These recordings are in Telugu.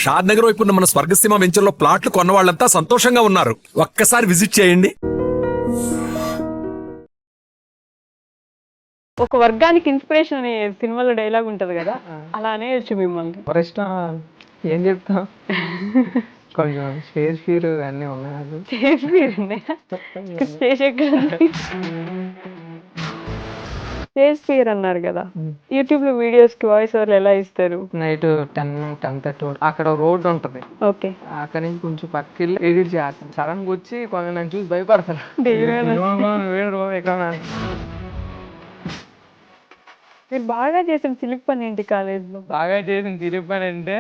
షాద్ నగర్ వైపు ఉన్న మన స్వర్గసీమ వెంచర్ లో ప్లాట్లు కొన్న వాళ్ళంతా సంతోషంగా ఉన్నారు. ఒక్కసారి విజిట్ చేయండి. ఒక వర్గానికి ఇన్స్పిరేషన్ అనే సినిమాలో డైలాగ్ ఉంటది కదా, అలా అనేయచ్చు మిమ్మల్ని. ఫస్ట్ ఏం చెప్తాం, కొంచెం స్టేజ్ ఫీర్ అన్నీ ఉన్నాయి. స్టేజ్ ఫియర్ ఉన్నాయా? స్టేజ్ ఎక్కడ ఉంది? స్టేజ్ ఫియర్ అన్నారు కదా, యూట్యూబ్ లో వీడియోస్ కి వాయిస్ ఓవర్ ఎలా ఇస్తారు? నైట్ 10-10:30 అక్కడ రోడ్ ఉంటది, ఓకే, అక్కడ నుంచి కొంచెం పక్కకి వెళ్ళి ఎడిట్ చేస్తాను. సడన్ గా వచ్చి కొంచెం నన్ను చూసి భయపడతారు. మీరు బాగా చేసిన చిలిపి పని ఏంటి కాలేజ్ లో? బాగా చేసిన తిరిగి పని అంటే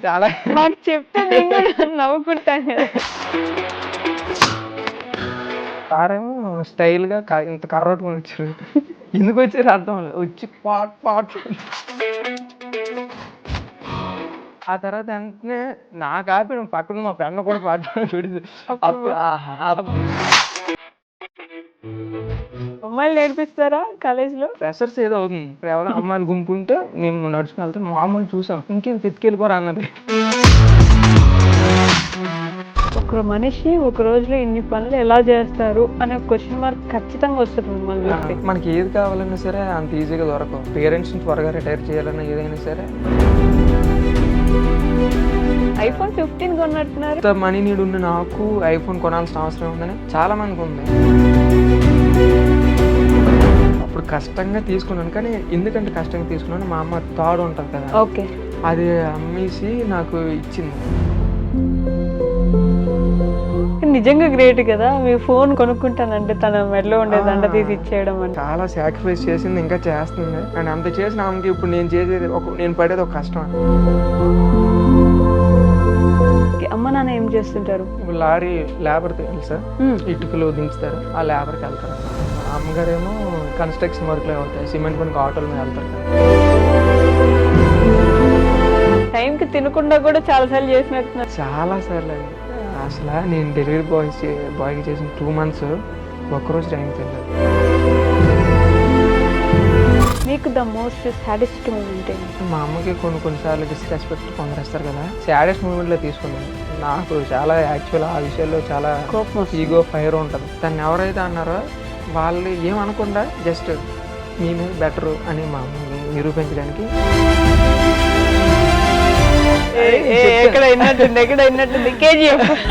చాలా మాకు చెప్తే నేను కూడా నవ్వుకుంటాను కదా. కారేమో స్టైల్ గా ఇంత కర్రట్టుకొని వచ్చారు. ఎందుకు వచ్చారు అర్థం లేదు. వచ్చి పాట్ ఆ తర్వాత వెంటనే నాకు ఆపి పక్కన మా ఫ్రెండ్ కూడా పాట చూడదు. అమ్మాయిలు నేర్పిస్తారా కాలేజ్ లో? ఫ్రెషర్స్ ఏదో అవుతుంది, ఎవరో అమ్మాయిలు గుంపుంటే మేము నడుచుకుని వెళ్తాం. మామూలు చూసాం, ఇంకేం ఎత్తుకెళ్ళిపోరా అన్నది. ఒక మనిషి ఒక రోజులో ఇన్ని పనులు ఎలా చేస్తారు అనే క్వశ్చన్ మార్క్ ఖచ్చితంగా వస్తుంది మిమ్మల్ని చూస్తే. మనకి ఏది కావాలన్నా సరే అంత ఈజీగా దొరకవు. పేరెంట్స్ని త్వరగా రిటైర్ చేయాలన్నా ఏదైనా సరే. ఐఫోన్ 15 కొన్నట్టున్నారు. ఇంత మనీ నీడ్ ఉన్న నాకు ఐఫోన్ కొనాల్సిన అవసరం ఉందని చాలా మందికి ఉంది. అప్పుడు కష్టంగా తీసుకున్నాను, కానీ ఎందుకంటే కష్టంగా తీసుకున్నాను, మా అమ్మ తాడు ఉంటుంది కదా, ఓకే, అది అమ్మేసి నాకు ఇచ్చింది. నిజంగా గ్రేట్ కదా, మీ ఫోన్ కొనుక్కుంటానంటే తన మెడలో ఉండే దండ తీసి ఇచ్చేయడం అంటే. చాలా సాక్రిఫైస్ చేసింది, ఇంకా చేస్తుంది. అండ్ అంత చేసిన ఆమెకి ఇప్పుడు నేను చేసేది నేను పడేది ఒక కష్టం. అమ్మ నాన్న ఏం చేస్తుంటారు? ఇప్పుడు లారీ లేబర్ తెలుసా, ఇటుకలు దించుతారు, ఆ లేబర్కి వెళ్తారు. అమ్మగారేమో కన్స్ట్రక్షన్ వర్క్లో అవుతాయి, సిమెంట్ పనికి ఆటోల మీద వెళ్తారు. టైంకి తినకుండా కూడా చాలా సార్లు చేసినట్టున్నారు. చాలా సార్లు అండి. అసలు నేను డెలివరీ బాయ్కి చేసిన 2 months ఒక్కరోజు టైం తిన్నాను. మీకు ద మోస్ట్ సాడెస్ట్ మూమెంట్ ఏంటి? మా అమ్మకి కొన్నిసార్లు డిస్రెస్పెక్ట్ కొందరేస్తారు కదా, సాడెస్ట్ మూమెంట్లో తీసుకున్నాను. నాకు చాలా యాక్చువల్ ఆ విషయాల్లో చాలా ఈగో ఫైర్ ఉంటుంది. దాన్ని ఎవరైతే అన్నారో వాళ్ళు ఏమనకుండా జస్ట్ మీ మీద బెటరు అని మా అమ్మని నిరూపించడానికి.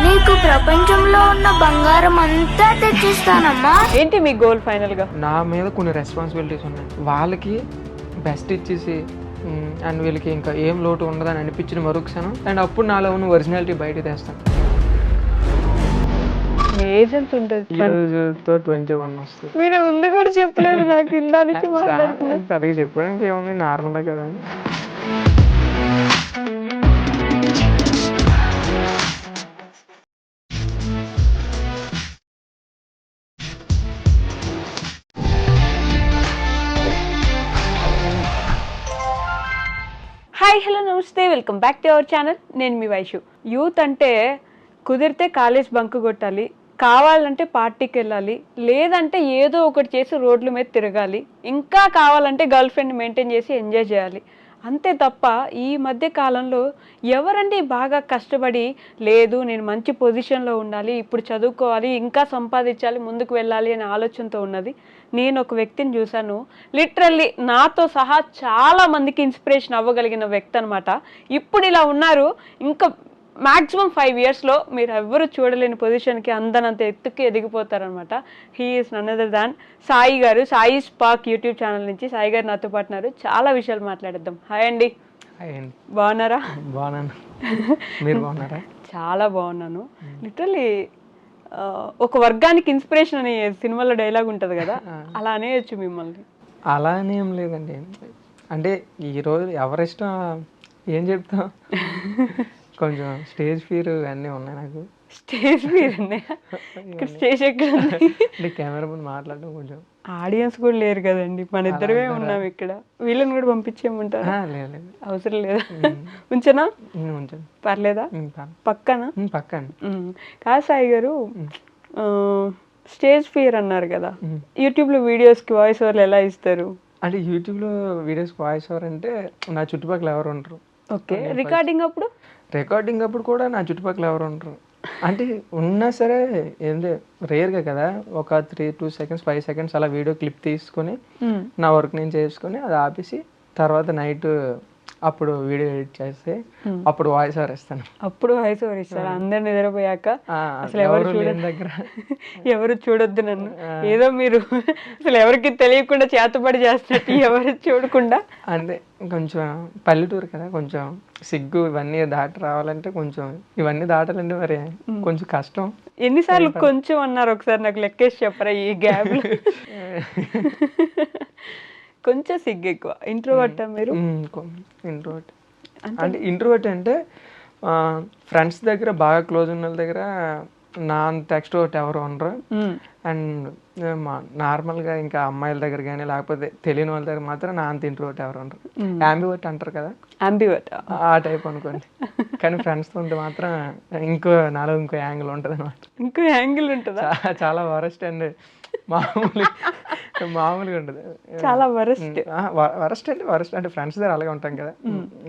నీకు ప్రపంచంలో ఉన్న బంగారం అంతా తెచ్చిస్తానమ్మా. ఏంటి మీ గోల్ ఫైనల్ గా? నా మీద కొన్ని రెస్పాన్సిబిలిటీస్ ఉన్నాయి, వాళ్ళకి బెస్ట్ ఇచ్చేసి అండ్ వీళ్ళకి ఇంకా ఏం లోటు ఉండదని అనిపించిన మరుక్షణం, అండ్ అప్పుడు నాలో ఉన్న ఒరిజినాలిటీ బయట తెస్తాను. ఏజ్ ఎంత ఉంటుంది? 21 వస్తుంది. మీరు ముందు కూడా చెప్పలేదు నాకు, ఇందానికి మాట్లాడుతున్నారు. సరిగ్గా చెప్పడానికి ఏముంది, నార్మల్గా కదా. హాయ్, హలో, నమస్తే, welcome back to our channel. నేను మీ వైషు. యూత్ అంటే కుదిరితే కాలేజ్ బంక్ కొట్టాలి, కావాలంటే పార్టీకి వెళ్ళాలి, లేదంటే ఏదో ఒకటి చేసి రోడ్ల మీద తిరగాలి, ఇంకా కావాలంటే గర్ల్ ఫ్రెండ్ మెయింటైన్ చేసి ఎంజాయ్ చేయాలి. అంతే తప్ప ఈ మధ్య కాలంలో ఎవరండి బాగా కష్టపడి లేదు నేను మంచి పొజిషన్లో ఉండాలి, ఇప్పుడు చదువుకోవాలి, ఇంకా సంపాదించాలి, ముందుకు వెళ్ళాలి అనే ఆలోచనతో ఉన్నది. నేను ఒక వ్యక్తిని చూశాను, లిటరల్లీ నాతో సహా చాలా మందికి ఇన్స్పిరేషన్ అవ్వగలిగిన వ్యక్తి అనమాట. ఇప్పుడు ఇలా ఉన్నారు, ఇంకా మ్యాక్సిమం 5 yearsలో మీరు ఎవ్వరు చూడలేని పొజిషన్కి అందనంత ఎత్తుకి ఎదిగిపోతారనమాట. He is none other than Sai గారు. సాయి స్పార్క్ యూట్యూబ్ ఛానల్ నుంచి సాయి గారు నాతో పాటున్నారు. చాలా విషయాలు మాట్లాడేద్దాం. హాయ్ అండి. హాయ్ అండి. బాగున్నారా? బాగున్నాను, మీరు బాగున్నారా? చాలా బాగున్నాను. లిటరల్లీ ఒక వర్గానికి ఇన్స్పిరేషన్ అనే సినిమాలో డైలాగ్ ఉంటుంది కదా, అలా అనేయచ్చు మిమ్మల్ని. అలా అని ఏం లేదండి, అంటే ఈరోజు ఎవరిష్టం ఏం చెప్తాం, కొంచెం స్టేజ్ ఫీర్ అన్నీ ఉన్నాయి నాకు. స్టేజ్ ఫీర్ ఉన్నాయా? ఇక్కడ స్టేజ్ ఎక్కడ ఉంది? అంటే కెమెరా ముందు మాట్లాడడం కొంచెం. ఆడియన్స్ కూడా లేరు కదండి, మన ఇద్దరమే ఉన్నాం ఇక్కడ. వీళ్ళని కూడా పంపించేయమంటారా? లేదు, అవసరం లేదా? ఉంచనా? ఉంచండి. పర్లేదా? పక్కన పక్కన. కాదు సాయి గారు, స్టేజ్ ఫియర్ అన్నారు కదా, యూట్యూబ్లో వీడియోస్కి వాయిస్ ఓవర్లు ఎలా ఇస్తారు? అంటే యూట్యూబ్లో వీడియోస్ వాయిస్ ఓవర్ అంటే నా చుట్టుపక్కల ఎవరు ఉండరు. ఓకే, రికార్డింగ్ అప్పుడు రికార్డింగ్ అప్పుడు కూడా నా చుట్టుపక్కల ఎవరు ఉండరు. అంటే ఉన్నా సరే ఏంటి రేర్గా కదా, ఒక 2 seconds 5 seconds అలా వీడియో క్లిప్ తీసుకొని నా వర్క్ నేను చేసుకొని అది ఆపేసి తర్వాత నైట్ అప్పుడు వీడియో ఎడిట్ చేస్తే అప్పుడు వాయిస్ ఓవర్ ఇస్తాను. అప్పుడు వాయిస్ ఓవర్ ఇస్తారు అందరు నిద్రపోయాక. అసలు ఎవరు లేని దగ్గర ఎవరు చూడొద్దు నన్ను, ఏదో మీరు అసలు ఎవరికి తెలియకుండా చేతపడి చేస్తున్నట్టు ఎవరు చూడకుండా. అంటే కొంచెం పల్లెటూరు కదా, కొంచెం సిగ్గు ఇవన్నీ దాటి రావాలంటే కొంచెం ఇవన్నీ దాటాలంటే మరి కొంచెం కష్టం. ఎన్నిసార్లు కొంచెం అన్నారు ఒకసారి నాకు లెక్కేసి చెప్పరా ఈ గ్యాప్? కొంచెం సిగ్గు ఎక్కువ. ఇంట్రోవర్ట్ మీరు? ఇంట్రోవర్ట్ అంటే ఇంట్రోవర్ట్ అంటే ఫ్రెండ్స్ దగ్గర బాగా క్లోజ్ ఉన్న వాళ్ళ దగ్గర నా అంత ఎక్స్ట్రోవర్ట్ ఎవరు ఉండరు. అండ్ నార్మల్గా ఇంకా అమ్మాయిల దగ్గర కానీ లేకపోతే తెలియని వాళ్ళ దగ్గర మాత్రం నా అంత ఇంట్రోవర్ట్ ఎవరు ఉండరు. యాంబివర్ట్ అంటారు కదా, అంబివర్ట్ ఆ టైప్ అనుకోండి. కానీ ఫ్రెండ్స్తో ఉంటే మాత్రం నాలో ఇంకో యాంగిల్ ఉంటుంది అనమాట. ఇంకో యాంగిల్ ఉంటుందా? చాలా వరస్ట్ అండి, మామూలుగా ఉంటుంది. చాలా వరస్ట్. వరస్ట్ అంటే ఫ్రెండ్స్ దగ్గర అలాగే ఉంటాం కదా,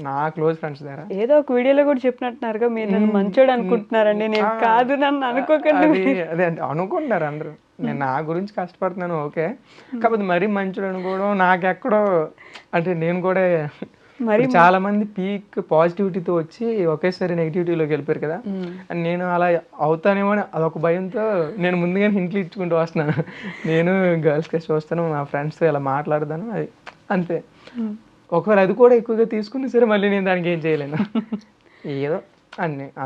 నా క్లోజ్ ఫ్రెండ్స్ దగ్గర. ఏదో ఒక వీడియోలో కూడా చెప్పినట్టున్నారుగా మీరు నన్ను మంచోడు అనుకుంటున్నారండి. నేను కాదు, నన్ను అనుకోకండి. అదే అనుకుంటున్నారు అందరూ, నేను నా గురించి కష్టపడుతున్నాను ఓకే, కాకపోతే మరీ మంచోడు అనుకోవడం నాకెక్కడో అంటే నేను కూడా మరి చాలా మంది పీక్ పాజిటివిటీతో వచ్చి ఒకేసారి నెగిటివిటీలోకి వెళ్ళిపోయారు కదా, అండ్ నేను అలా అవుతానేమో అని అదొక భయంతో నేను ముందుగానే హింట్లు ఇచ్చుకుంటూ వస్తున్నాను. నేను గర్ల్స్ కలిసి వస్తాను, మా ఫ్రెండ్స్తో ఇలా మాట్లాడదాను, అది అంతే. ఒకవేళ అది కూడా ఎక్కువగా తీసుకున్నా సరే మళ్ళీ నేను దానికి ఏం చేయలేను. ఏదో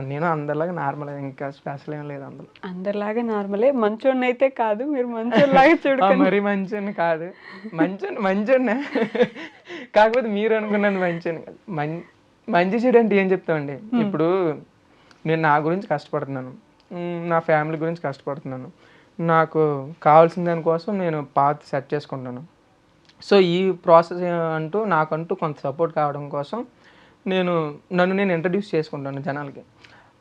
నేను అందరిలాగా నార్మల్, ఇంకా స్పెషల్ ఏం లేదు. అందరిలాగా నార్మలే. మంచోడిని అయితే కాదు, మీరు మంచోడిలాగా చూడండి. మరీ మంచోడిని కాదు, మంచోడినే కాకపోతే మీరు అనుకున్నాను మంచోడిని కాదు. మంచి చెడు అంటే ఏం చెప్తామండి, ఇప్పుడు నేను నా గురించి కష్టపడుతున్నాను, నా ఫ్యామిలీ గురించి కష్టపడుతున్నాను, నాకు కావాల్సిన దానికోసం నేను పాత్ సెట్ చేసుకుంటాను. సో ఈ ప్రాసెస్ నాకంటూ కొంత సపోర్ట్ కావడం కోసం నన్ను నేను ఇంట్రడ్యూస్ చేసుకుంటాను జనాలకి.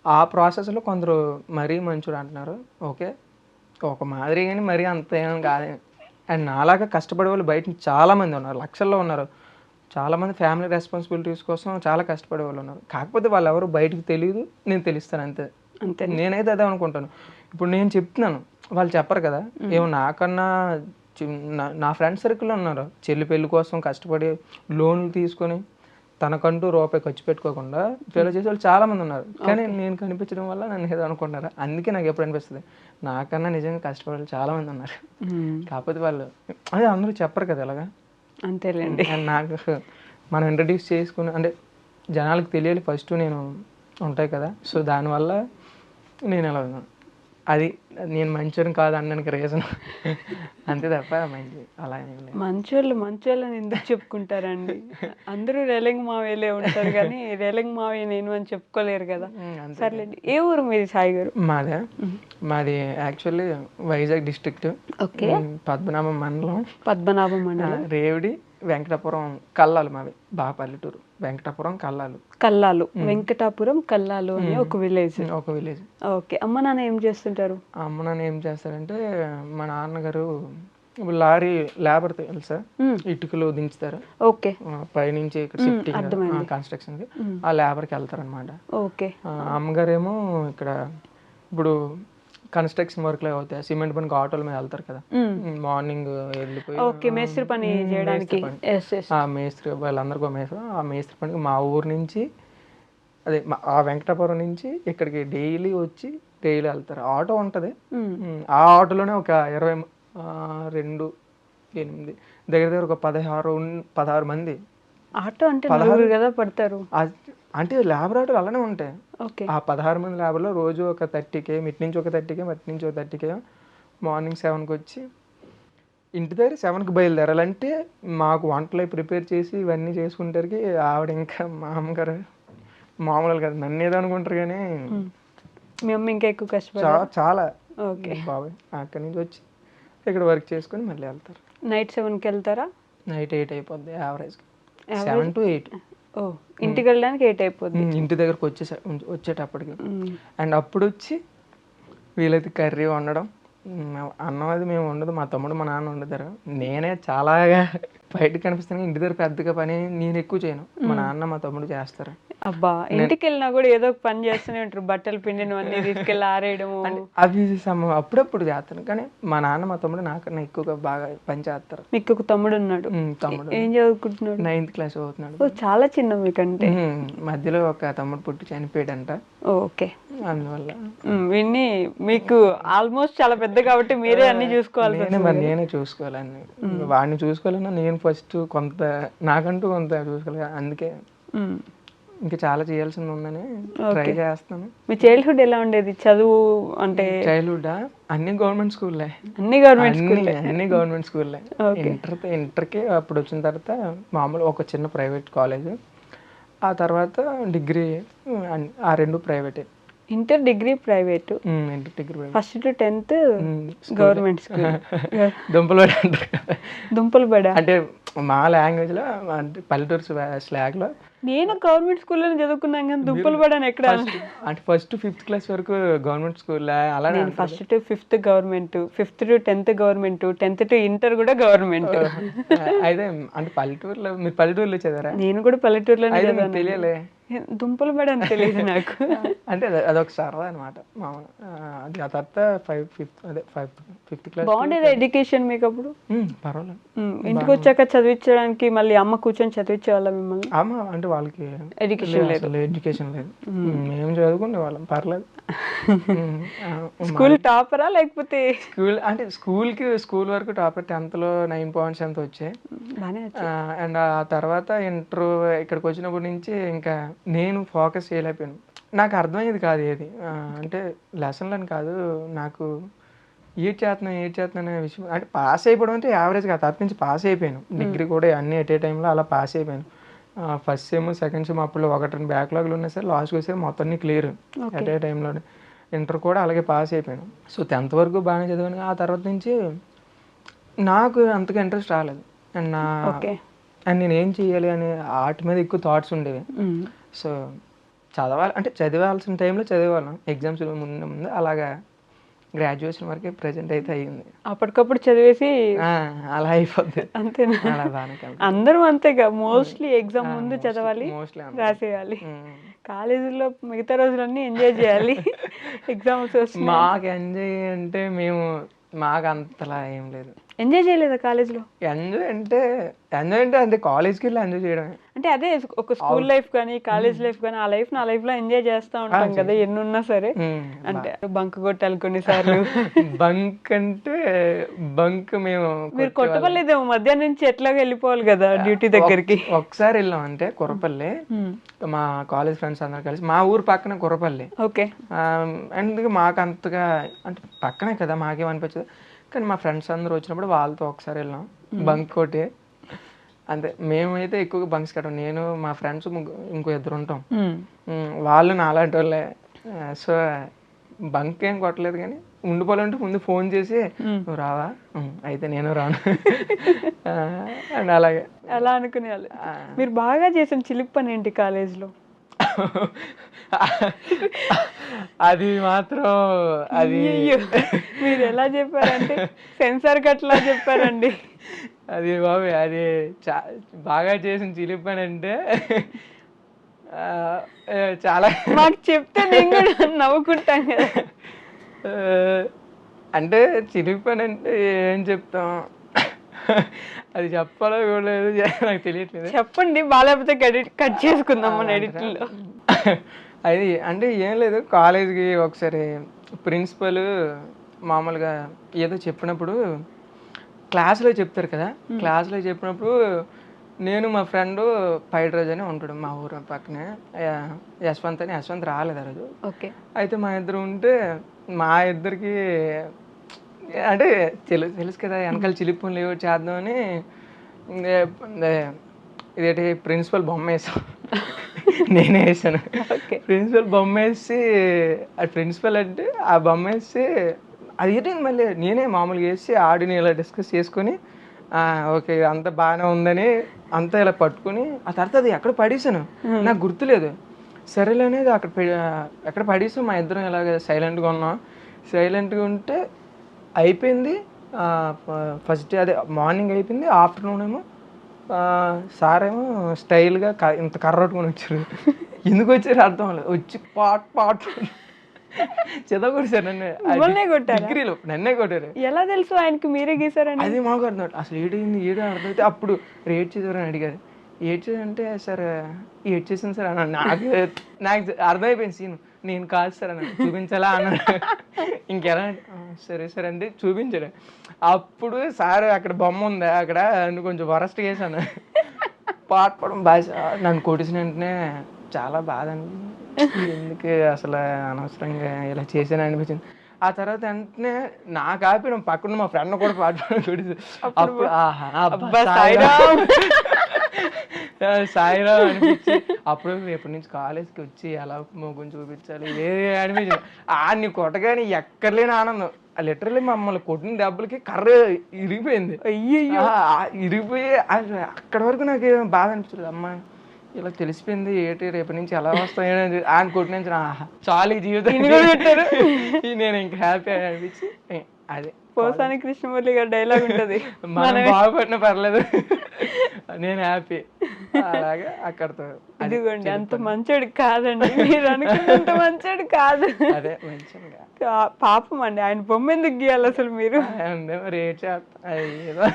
ఆ ప్రాసెస్లో కొందరు మరీ మంచోడు అంటున్నారు, ఓకే ఒక మాదిరి, కానీ మరీ అంత ఏం కాదే. అండ్ నాలాగా కష్టపడే వాళ్ళు బయట చాలామంది ఉన్నారు, లక్షల్లో ఉన్నారు. చాలామంది ఫ్యామిలీ రెస్పాన్సిబిలిటీస్ కోసం చాలా కష్టపడే వాళ్ళు ఉన్నారు. కాకపోతే వాళ్ళు ఎవరు బయటకు తెలియదు, నేను తెలుస్తాను అంతే. నేనైతే అదే అనుకుంటాను. ఇప్పుడు నేను చెప్తున్నాను, వాళ్ళు చెప్పరు కదా. ఏమో నాకన్నా నా ఫ్రెండ్ సర్కిల్లో ఉన్నారు, చెల్లి పెళ్లి కోసం కష్టపడి లోన్లు తీసుకొని తనకంటూ రూపాయి ఖర్చు పెట్టుకోకుండా ఫెయిల్ చేసే వాళ్ళు చాలామంది ఉన్నారు. కానీ నేను కనిపించడం వల్ల నన్ను ఏదో అనుకుంటారు. అందుకే నాకు ఎప్పుడు అనిపిస్తుంది, నాకన్నా నిజంగా కష్టపడే చాలామంది ఉన్నారు. కాకపోతే వాళ్ళు అదే అందరూ చెప్పరు కదా ఇలాగా. అంతేలేండి. నాకు మనం ఇంట్రడ్యూస్ చేసుకుని అంటే జనాలకు తెలియాలి ఫస్ట్ నేను ఉంటాయి కదా. సో దానివల్ల నేను ఎలా ఉన్నాను, అది నేను మంచోని కాదు అనడానికి రీజన్ అంతే తప్ప మంచి అలా ఏం లేదు. మంచోళ్ళని ఎందుకు చెప్పుకుంటారండి? అందరూ రేలంగి మావయ్యలే ఉంటారు కానీ రేలంగి మావయ్య నేను అని చెప్పుకోలేరు కదా. సర్లేండి, ఏ ఊరు మీది సాయి గారు? మాది యాక్చువల్లీ వైజాగ్ డిస్ట్రిక్ట్, పద్మనాభం మండలం, రేవిడి వెంకటాపురం కల్లాలు. మావి బాగా పల్లెటూరు, వెంకటాపురం కల్లాలు. వెంకటాపురం కల్లాలు అని ఒక విలేజ్. ఓకే. అమ్మ నాన్న ఏం చేస్తుంటారు? అమ్మ నాన్న ఏం చేస్తారంటే, మా నాన్నగారు ఇప్పుడు లారీ లేబర్ తెలుసా, ఇటుకలు దించుతారు. ఓకే. పైనుంచి ఇక్కడ షిఫ్టింగ్ కన్స్ట్రక్షన్ కి ఆ లేబర్కి వెళ్తారు అనమాట. ఓకే. అమ్మగారేమో ఇక్కడ ఇప్పుడు కన్స్ట్రక్షన్ వర్క్ లో అవుతాయి, సిమెంట్ పనికి ఆటోల మీద వెళ్తారు కదా, మార్నింగ్ వెళ్ళిపోయి మేస్త్రి పని చేయడానికి. మేస్త్రి వాళ్ళందరికీ ఆ మేస్త్రి పనికి మా ఊరు నుంచి అదే ఆ వెంకటాపురం నుంచి ఇక్కడికి డైలీ వెళ్తారు. ఆటో ఉంటుంది, ఆ ఆటోలోనే ఒక 22 8 దగ్గర ఒక 16 మంది. ఆటో అంటే 16 కదా పడతారు. అంటే లేబర్ ఆటోలు అలానే ఉంటాయి. ఆ 16 మంది లేబర్లో రోజు ఒక 30K, ఇటు నుంచి ఒక 30K, అటు నుంచి ఒక 30K. మార్నింగ్ 7కి వచ్చి ఇంటి దగ్గర 7కి బయలుదేరాలంటే మాకు వంటలు ప్రిపేర్ చేసి ఇవన్నీ చేసుకుంటారు. ఆవిడ ఇంకా మా అమ్మగారు మామూలు కదా, నన్ను ఏదో అనుకుంటారు కానీ మీ అమ్మ ఇంకా ఎక్కువ కష్టపడతారు చాలా. ఓకే. బాబాయ్ అక్కడి నుంచి వచ్చి ఇక్కడ వర్క్ చేసుకుని మళ్ళీ వెళ్తారు. నైట్ 7కి వెళ్తారా? నైట్ 8 అయిపోద్ది యావరేజ్గా, 7 to 8. ఇంటికి వెళ్ళడానికి 8 అయిపోద్ది. ఇంటి దగ్గరకు వచ్చేటప్పటికి. అండ్ అప్పుడు వచ్చి వీలైతే కర్రీ వండడం, అన్నం అది మేము వండదు, మా తమ్ముడు మా నాన్న వండుతారు. నేనే చాలా బయట కనిపిస్తాను, ఇంటి దగ్గర పెద్దగా పని నేను ఎక్కువ చేయను, మా నాన్న మా తమ్ముడు చేస్తారు. అబ్బా, ఇంటికి వెళ్ళినా కూడా ఏదో ఒక పని చేస్తూనే ఉంటారు, బట్టలు పిండినవన్నీ తీసుకెళ్ళి ఆరేయడము. అవి అప్పుడప్పుడు చేస్తాను, కానీ మా నాన్న మా తమ్ముడు నాకన్నా ఎక్కువగా బాగా పని చేస్తారు. మీకు ఒక తమ్ముడు ఉన్నాడు? తమ్ముడు ఏం చదువుకుంటున్నాడు? 9th క్లాస్ చదువుతున్నాడు. ఓ, చాలా చిన్న మీకంటే. మధ్యలో ఒక తమ్ముడు పుట్టి చనిపోయాడంట, ఓకే. అందువల్ల విన్ని మీకు ఆల్మోస్ట్ చాలా పెద్ద కాబట్టి మీరే అన్ని చూసుకోవాలి. నేనే చూసుకోవాలని, వాడిని చూసుకోవాలన్నా నేను ఫస్ట్ కొంత నాకంటూ కొంత చూసుకోవాలి, అందుకే ఇంకా చాలా చేయాల్సింది ఉందని ట్రై చేస్తాను. మీ చైల్డ్హుడ్ ఎలా ఉండేది? చదువు అంటే చైల్డ్హుడ్ అన్ని గవర్నమెంట్ స్కూల్లే, అన్ని గవర్నమెంట్ అన్ని గవర్నమెంట్ స్కూల్లే. ఇంటర్కి అప్పుడు వచ్చిన తర్వాత మామూలు ఒక చిన్న ప్రైవేట్ కాలేజ్, ఆ తర్వాత డిగ్రీ ఆ 2 ప్రైవేటే. Inter degree private, inter degree first to 10th government school. దుంపలు బడి అంటారు కదా, దుంపలు బడా అంటే మా లాంగ్వేజ్ లో, అంటే పల్లెటూరు స్లాగ్ లో. నేను గవర్నమెంట్ స్కూల్లోనే చదువుకున్నాను కానీ దుంపలు బడా ఎక్కడ? అంటే ఫస్ట్ టు 5th క్లాస్ వరకు గవర్నమెంట్ స్కూల్ అలా. నేను first to 5th government, 5th to 10th government, 10th to inter కూడా గవర్నమెంట్. అయితే అంటే పల్లెటూరులో, మీరు పల్లెటూరులో చదివారా? నేను కూడా పల్లెటూరులోనే చదివాను. తెలియలే, దుంపలు బడా అని తెలియదు నాకు. అంటే అదొక సరదా అనమాట మామూలు. అది ఆ తర్వాత 5th క్లాస్. బాగుండేది ఎడ్యుకేషన్ మీకు అప్పుడు? పర్వాలేదు. ఇంటికి వచ్చాక చదివించడానికి మళ్ళీ అమ్మ కూర్చొని చదివించే వాళ్ళ మిమ్మల్ని? అమ్మ అంటే వాళ్ళకి ఎడ్యుకేషన్ లేదు, ఎడ్యుకేషన్ లేదు, మేము చదువుకునే వాళ్ళం, పర్లేదు. స్కూల్ టాపరా లేకపోతే? స్కూల్ వరకు టాపర్, 10thలో 9 points ఎంత వచ్చాయి. అండ్ ఆ తర్వాత ఇంటర్ ఇక్కడికి వచ్చినప్పటి నుంచి ఇంకా నేను ఫోకస్ చేయలేకపోయాను. నాకు అర్థమయ్యేది కాదు ఏది, అంటే లెసన్లని కాదు, నాకు ఏడ్ చేస్తున్నాను అనే విషయం. అంటే పాస్ అయిపోవడం అంటే యావరేజ్ కాదు, తర్వాత నుంచి పాస్ అయిపోయాను. డిగ్రీ కూడా అన్ని ఎట్ ఏ టైంలో అలా పాస్ అయిపోయాను. ఫస్ట్ సెమ్, సెకండ్ సెమ్ అప్పుడు 1-2 బ్యాక్లాగ్లు ఉన్నాయి సార్, లాస్ట్కి వచ్చేది మొత్తం క్లియర్ ఎట్ ఏ టైంలో. ఇంటర్ కూడా అలాగే పాస్ అయిపోయాను. సో 10th వరకు బాగానే చదివాను. ఆ తర్వాత నుంచి నాకు అంతగా ఇంట్రెస్ట్ రాలేదు, అండ్ నేను ఏం చేయాలి అని వాటి మీద ఎక్కువ థాట్స్ ఉండేవి. సో చదివాల్సిన టైంలో చదివేవాళ్ళం, ఎగ్జామ్స్ ముందు అలాగా గ్రాడ్యుయేషన్ వరకే ప్రెజెంట్ అయితే అయ్యింది. అప్పటికప్పుడు చదివేసి అలా అయిపోద్ది. అంతేనా? అలా బాగానే అందరూ అంతేగా, మోస్ట్లీ ఎగ్జామ్ ముందు చదవాలి, రాసేయాలి. కాలేజీలో మిగతా రోజులన్నీ ఎంజాయ్ చేయాలి, ఎగ్జామ్స్ మాకు ఎంజాయ్ అంటే మాకు అంతలా ఏం లేదు. ఎంజాయ్ చేయలేదా కాలేజ్లో? ఎంజాయ్ అంటే కాలేజ్కి వెళ్ళి ఎంజాయ్ చేయడమే. అంటే అదే ఒక స్కూల్ లైఫ్ కానీ కాలేజ్ లైఫ్ కానీ, ఆ లైఫ్ నా లైఫ్ లో ఎంజాయ్ చేస్తా ఉంటాం కదా ఎన్ని ఉన్నా సరే. అంటే బంక్ కొట్టాలి కొన్నిసార్లు. బంక్ మీరు కొట్టపలేదేమో, మధ్యాహ్నం నుంచి ఎట్లాగా వెళ్ళిపోవాలి కదా డ్యూటీ దగ్గరికి. ఒకసారి వెళ్ళాం అంటే కుర్రపల్లి, మా కాలేజ్ ఫ్రెండ్స్ అందరు కలిసి, మా ఊరు పక్కన కుర్రపల్లి. ఓకే. అందుకే మాకు అంతగా, అంటే పక్కనే కదా మాకేమనిపించదు, కానీ మా ఫ్రెండ్స్ అందరూ వచ్చినప్పుడు వాళ్ళతో ఒకసారి వెళ్ళాం బంక్ కొట్టి. అంతే, మేమైతే ఎక్కువగా బంక్స్ కట్టాం. నేను, మా ఫ్రెండ్స్ ఇంకో 2 ఉంటాం, వాళ్ళు నాలాంటి వాళ్ళే. సో బంక్ ఏం కొట్టలేదు, కానీ ఉండిపోవాలంటే ముందు ఫోన్ చేసి నువ్వు రావా, అయితే నేను రాను అండ్ అలాగే అలా అనుకునే వాళ్ళు. మీరు బాగా చేసిన చిలిపి పని ఏంటి కాలేజ్లో? అది మాత్రం అది మీరు ఎలా చెప్పారంటే సెన్సార్ కట్లా చెప్పారండి. అది బాబు, అది బాగా చేసిన చిలిపి అని అంటే చాలా మాకు చెప్తే నేను కూడా నవ్వుకుంటాం కదా. అంటే చిలిపి పని అంటే ఏం చెప్తాం, అది చెప్పాలో లేదు నాకు తెలియట్లేదు. చెప్పండి, బాగాలేకపోతే కట్ చేసుకుందాం మన ఎడిట్లో. అది అంటే ఏం లేదు, కాలేజ్కి ఒకసారి ప్రిన్సిపల్ మామూలుగా ఏదో చెప్పినప్పుడు, క్లాస్లో చెప్తారు కదా, క్లాస్లో చెప్పినప్పుడు నేను మా ఫ్రెండ్ పైడ్రాజ్ అని ఉంటాడు మా ఊరు పక్కనే, యశ్వంత్ రాలేదు ఆ రోజు. ఓకే. అయితే మా ఇద్దరు ఉంటే, మా ఇద్దరికి అంటే తెలుసు కదా వెనకాల చిలిపి లేవు చేద్దామని ఇదేంటి ప్రిన్సిపల్ బొమ్మ వేసాం, నేనే వేసాను. ప్రిన్సిపల్ బొమ్మ వేసి, అది ప్రిన్సిపల్ అంటే ఆ బొమ్మ వేసి అది ఏంటి మళ్ళీ నేనే మామూలుగా వేసి ఆడిని ఇలా డిస్కస్ చేసుకొని ఓకే అంత బాగానే ఉందని అంతా ఇలా పట్టుకుని, ఆ తర్వాత అది ఎక్కడ పడేసాను నాకు గుర్తులేదు. సరేలే అనేది ఎక్కడ పడేసాం, మా ఇద్దరం ఇలాగ సైలెంట్గా ఉన్నాం. సైలెంట్గా ఉంటే అయిపోయింది, ఫస్ట్ డే అదే మార్నింగ్ అయిపోయింది, ఆఫ్టర్నూన్ ఏమో సార్ ఏమో స్టైల్గా ఇంత కర్ర పట్టుకొని వచ్చారు. ఎందుకు వచ్చారు అర్థం లేదు. వచ్చి పాట్ చెదగొడిసారు నన్ను. మిమ్మల్నే కొట్టారా? డిగ్రీలో నన్నే కొట్టారు. ఎలా తెలుసు ఆయనకి మీరే గీసారని? అది మాకు అర్థం కాదు. అసలు ఏదో అర్థమైతే అప్పుడు రేట్ చేసేవారని అడిగారు. ఏడ్ చేయాలంటే సార్ ఏడ్ చేసింది సార్ అన్నాడు. నాకు అర్థమైపోయింది సీన్. నేను కాదు సార్ అన్నాను. చూపించాలా అన్నాడు. ఇంకెలా సరే సరే అంటే చూపించాడు. అప్పుడు సార్ అక్కడ బొమ్మ ఉందా అక్కడ కొంచెం వరస్ట్ చేశాను. పాటపడం బాగా నన్ను కొట్టేసిన వెంటనే చాలా బాధ అనిపించింది. ఎందుకు అసలు అనవసరంగా ఇలా చేశాను అనిపించింది. ఆ తర్వాత వెంటనే నాకు ఆపి పక్కన మా ఫ్రెండ్ కూడా పాట కొట్టేసి అప్పుడు సాయిరావు అనిపించి అప్పుడు రేపటి నుంచి కాలేజ్కి వచ్చి ఎలా మొగ్గుని చూపించాలి వేరే అనిపించింది. నీ కొట్టగానే ఎక్కర్లేని ఆనందం. లిటరల్లీ మమ్మల్ని కొట్టిన దెబ్బలకి కర్ర ఇరిగిపోయింది. ఇరిగిపోయి అక్కడి వరకు నాకు బాధ అనిపించలేదు. అమ్మ ఇలా తెలిసిపోయింది ఏంటి రేపటి నుంచి ఎలా వస్తాయని ఆయన కొట్టిన నుంచి చాలు ఈ జీవితం నేను ఇంకా హ్యాపీ అనిపించి అదే పోసాని కృష్ణమురళి గారి డైలాగ్ ఉంటది, మనం బాగుపడినా పర్లేదు నేను హ్యాపీ. అలాగే అక్కడతో ఇదిగోండి అంత మంచోడు కాదండి, మీరు అనుకున్నంత మంచోడు కాదు. అదే మంచిగా పాపం అండి, ఆయన బొమ్మ ఎందుకు గీయాలి అసలు మీరు? రేట్ ఏదో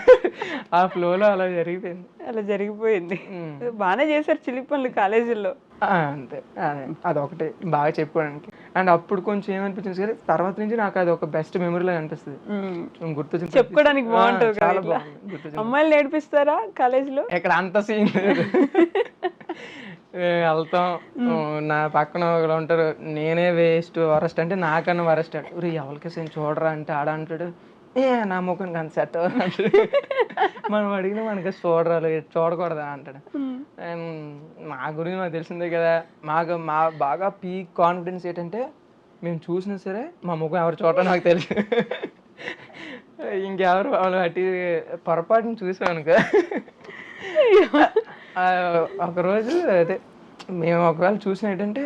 ఆ ఫ్లోలో అలా జరిగిపోయింది. అలా జరిగిపోయింది. బాగానే చేశారు చిలిపి పనులు కాలేజీల్లో. అంతే అదే అదొకటి బాగా చెప్పుకోవడానికి. అండ్ అప్పుడు కొంచెం ఏమనిపించింది సరే తర్వాత నుంచి నాకు అది ఒక బెస్ట్ మెమరీలో అనిపిస్తుంది. గుర్తొచ్చింది చెప్పుకోవడానికి బాగుంటుంది. చాలా బాగుంది. అమ్మాయిలు నేర్పిస్తారా కాలేజీలో? ఇక్కడ అంత సీన్ లేదు. వెళ్తాం నా పక్కన ఒకళ్ళు ఉంటారు, నేనే వేస్ట్ వరస్ట్ అంటే నాకన్నా వరస్ట్ అంటాడు. ఎవరికి సేమ్ చూడరా అంటే ఆడ అంటాడు నా ముఖానికి అంత సెట్ అంటాడు. మనం అడిగినా మనకి చూడకూడదా అంటాడు. మా గురించి మాకు తెలిసిందే కదా. మా బాగా పీక్ కాన్ఫిడెన్స్ ఏంటంటే మేము చూసినా సరే మా ముఖం ఎవరు చూడటం నాకు తెలుసు. ఇంకెవరు వాళ్ళు అటు పొరపాటుని చూసాం అనుకో. ఒకరోజు అదే మేము ఒకవేళ చూసిన ఏంటంటే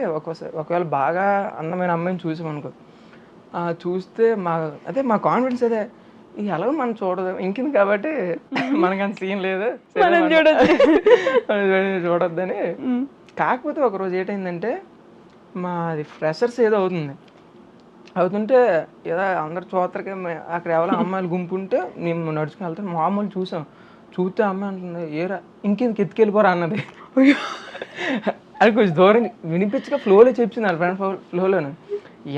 ఒకవేళ బాగా అందమైన అమ్మాయిని చూసాం అనుకో, చూస్తే మా కాన్ఫిడెన్స్ అదే ఎలాగో మనం చూడదు ఇంకింది కాబట్టి మనకు అంత సీన్ లేదు చూడొద్దని. కాకపోతే ఒకరోజు ఏంటైందంటే మాది ఫ్రెషర్స్ ఏదో అవుతుంటే ఏదో అందరు చూతరకే అక్కడ ఎవరో అమ్మాయిలు గుంపు ఉంటే మేము నడుచుకుని వెళ్తాం. మామూలు చూస్తే అమ్మాయి అంటుంది ఏరా ఇంకెందుకు ఎత్తుకెళ్ళిపోరా అన్నది. అది కొంచెం దూరం వినిపించగా ఫ్లోలో చెప్పింది వాళ్ళ ఫ్రెండ్ ఫ్లోలోనే.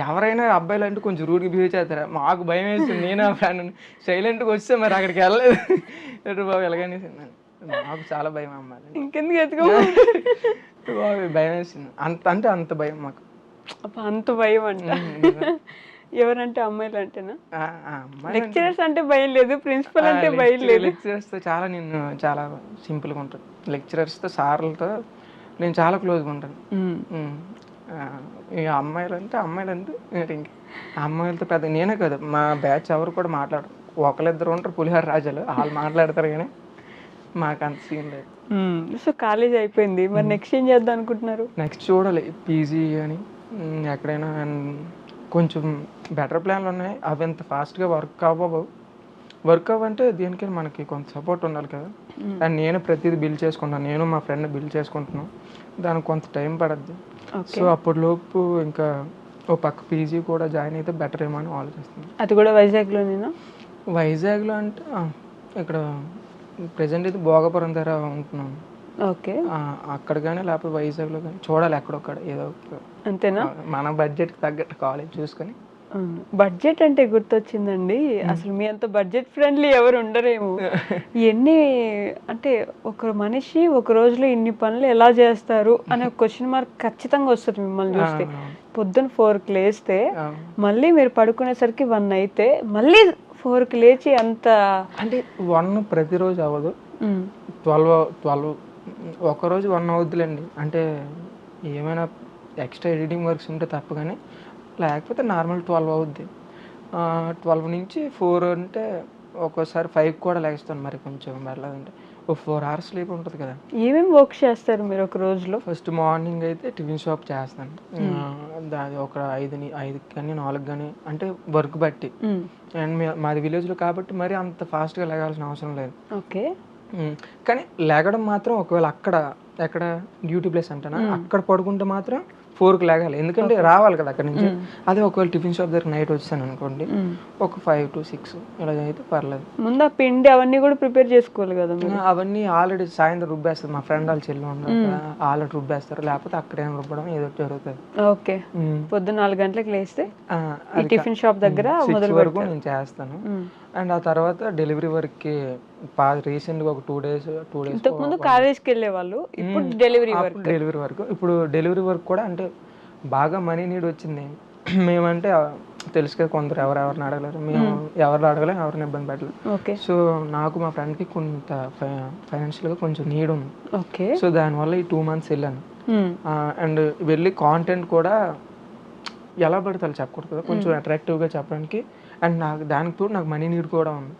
ఎవరైనా అబ్బాయిలు అంటే కొంచెం రూడ్గా బిహేవ్ చేస్తారా, మాకు భయం వేస్తుంది. నేను ఆ ఫ్రెండ్ సైలెంట్గా వస్తే మరి అక్కడికి వెళ్ళలేదు బాబు ఎలాగనేసి మాకు చాలా భయం అమ్మాయి. ఇంకెందుకు ఎత్తుకో బాబు భయం వేసింది అంటే అంత భయం మాకు. అంత భయం అంట. ఎవరంటే అమ్మాయిలు అంటేనా? లెక్చరర్స్ అంటే భయం లేదు, ప్రిన్సిపల్ అంటే భయం లేదు. లెక్చరర్స్తో నేను చాలా సింపుల్గా ఉంటాను. లెక్చరర్స్తో సార్లతో నేను చాలా క్లోజ్గా ఉంటాను. ఇక అమ్మాయిలు అంటే ఇంక అమ్మాయిలతో పెద్ద నేనే కదా మా బ్యాచ్ ఎవరు కూడా మాట్లాడరు. ఒకళ్ళిద్దరు ఉంటారు పులిహార రాజాలు, వాళ్ళు మాట్లాడతారు కానీ మాకు అంత సీన్ లేదు. సో కాలేజ్ అయిపోయింది, మరి నెక్స్ట్ ఏం చేద్దాం అనుకుంటున్నారు? నెక్స్ట్ చూడాలి పీజీ అని ఎక్కడైనా. కొంచెం బెటర్ ప్లాన్లు ఉన్నాయి, అవి ఎంత ఫాస్ట్గా వర్క్ అవ్వంటే దేనికైనా మనకి కొంత సపోర్ట్ ఉండాలి కదా. అండ్ నేను ప్రతిదీ బిల్ చేసుకుంటాను, నేను మా ఫ్రెండ్ బిల్ చేసుకుంటున్నాను. దానికి కొంత టైం పడద్ది. సో అప్పటిలోపు ఇంకా ఓ పక్క పీజీ కూడా జాయిన్ అయితే బెటర్ ఏమో అని ఆలోచిస్తున్నాను. అది కూడా వైజాగ్లోనేనా? వైజాగ్లో అంటే ఇక్కడ ప్రజెంట్ అయితే భోగపురం దగ్గర ఉంటున్నాను. ఓకే, అక్కడ కానీ లేకపోతే వైజాగ్లో కానీ చూడాలి ఎక్కడొక్కడ ఏదో. అంతేనా? మన బడ్జెట్కి తగ్గట్టు కాలేజ్ చూసుకొని. బడ్జెట్ అంటే గుర్తొచ్చిందండి, అసలు మీ అంత బడ్జెట్ ఫ్రెండ్లీ ఎవరు ఉండరేమో. ఎన్ని అంటే ఒక మనిషి ఒక రోజులో ఇన్ని పనులు ఎలా చేస్తారు అనే క్వశ్చన్ మార్క్ ఖచ్చితంగా వస్తుంది మిమ్మల్ని చూస్తే. పొద్దున్న 4కి లేస్తే మళ్ళీ మీరు పడుకునేసరికి 1 అయితే మళ్ళీ 4కి లేచి అంత అంటే 1 ప్రతిరోజు అవ్వదు, 12 ఒకరోజు 1 అవుద్దులేండి. అంటే ఏమైనా ఎక్స్ట్రా ఎడిటింగ్ వర్క్స్ ఉంటే తప్ప కానీ లేకపోతే నార్మల్ 12 అవుద్ది. 12 నుంచి 4 అంటే ఒక్కోసారి 5 కూడా లేస్తాను. మరి కొంచెం వెళ్ళదంటే ఓ 4 hours స్లీప్ ఉంటుంది కదా. ఏమేమి వర్క్ చేస్తారు మీరు ఒక రోజులో? ఫస్ట్ మార్నింగ్ అయితే టిఫిన్ షాప్ చేస్తాను. అది ఒక 5 కానీ 4 కానీ అంటే వర్క్ బట్టి. అండ్ మాది విలేజ్లో కాబట్టి మరి అంత ఫాస్ట్గా లేగాల్సిన అవసరం లేదు. ఓకే, కానీ లేగడం మాత్రం ఒకవేళ ఎక్కడ డ్యూటీ ప్లేస్ అంటానా అక్కడ పడుకుంటే మాత్రం 4కి లేగాలి, ఎందుకంటే రావాలి కదా అక్కడ నుంచి. అదే ఒకవేళ టిఫిన్ షాప్ దగ్గర నైట్ వచ్చాను అనుకోండి, ఒక 5 to 6 ఇలా అయితే పర్లేదు. ముందు ఆ పిండి అవన్నీ కూడా ప్రిపేర్ చేసుకోవాలి కదా మీరు. అవన్నీ ఆల్రెడీ సాయంత్రం రుబ్బేస్తారు, మా ఫ్రెండ్ వాళ్ళు చెల్లి ఉన్నారు ఆల్రెడీ రుబ్బేస్తారు, లేకపోతే అక్కడేం రుబ్బడం ఏదో జరుగుతుంది. ఓకే, పొద్దున్న 4 గంటలకు లేస్తే ఈ టిఫిన్ షాప్ దగ్గర మొదలు వరకు నేను చేస్తాను. అండ్ ఆ తర్వాత డెలివరీ వర్క్కి రీసెంట్గా ఒక 2 days ఇంతకు ముందు కాలేజ్కి వెళ్ళే వాళ్ళు, ఇప్పుడు డెలివరీ వర్క్. ఇప్పుడు డెలివరీ వర్క్ కూడా అంటే బాగా మనీ నీడ్ వచ్చింది. మేమంటే తెలుసు కదా, కొందరు ఎవరెవరిని అడగలేరు, మేము ఎవరిని అడగలేము, ఎవరిని ఇబ్బంది పెట్టలేదు. సో నాకు మా ఫ్రెండ్కి కొంత ఫైనాన్షియల్గా కొంచెం నీడ్ ఉంది. ఓకే, సో దానివల్ల ఈ 2 months వెళ్ళాను. అండ్ వెళ్ళి కాంటెంట్ కూడా ఎలా పడితే చెప్పకూడదు కదా, కొంచెం అట్రాక్టివ్గా చెప్పడానికి. అండ్ దానికి తోడు నాకు మనీ నీడ్ కూడా ఉంది.